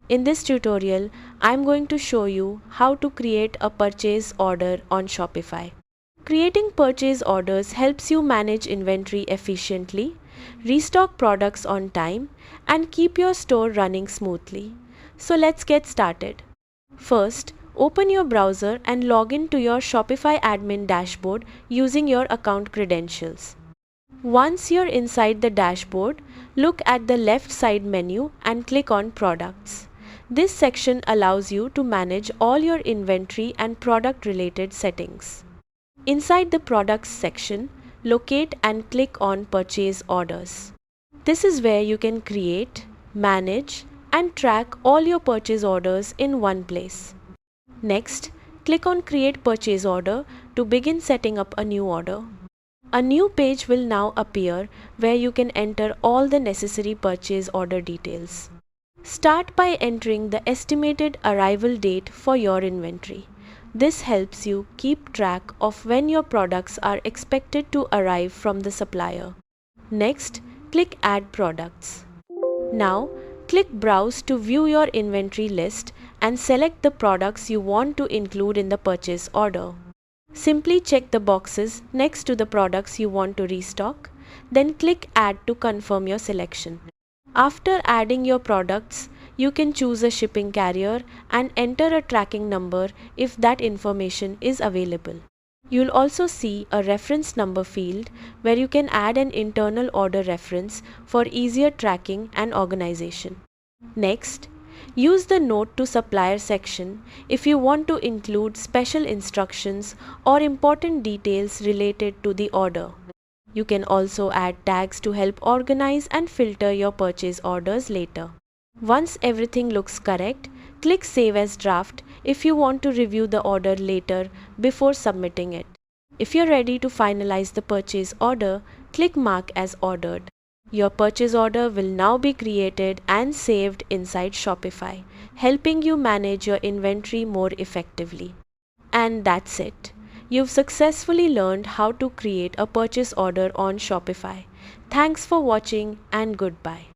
In this tutorial, I'm going to show you how to create a purchase order on Shopify. Creating purchase orders helps you manage inventory efficiently, restock products on time, and keep your store running smoothly. So let's get started. First, open your browser and log in to your Shopify admin dashboard using your account credentials. Once you're inside the dashboard, look at the left side menu and click on Products. This section allows you to manage all your inventory and product related settings. Inside the Products section, locate and click on Purchase Orders. This is where you can create, manage, and track all your purchase orders in one place. Next, click on Create Purchase Order to begin setting up a new order. A new page will now appear where you can enter all the necessary purchase order details. Start by entering the estimated arrival date for your inventory. This helps you keep track of when your products are expected to arrive from the supplier. Next, click Add Products. Now, click Browse to view your inventory list and select the products you want to include in the purchase order. Simply check the boxes next to the products you want to restock, then click Add to confirm your selection. After adding your products, you can choose a shipping carrier and enter a tracking number if that information is available. You'll also see a reference number field where you can add an internal order reference for easier tracking and organization. Next, use the Note to Supplier section if you want to include special instructions or important details related to the order. You can also add tags to help organize and filter your purchase orders later. Once everything looks correct, click Save as Draft if you want to review the order later before submitting it. If you're ready to finalize the purchase order, click Mark as Ordered. Your purchase order will now be created and saved inside Shopify, helping you manage your inventory more effectively. And that's it. You've successfully learned how to create a purchase order on Shopify. Thanks for watching and goodbye.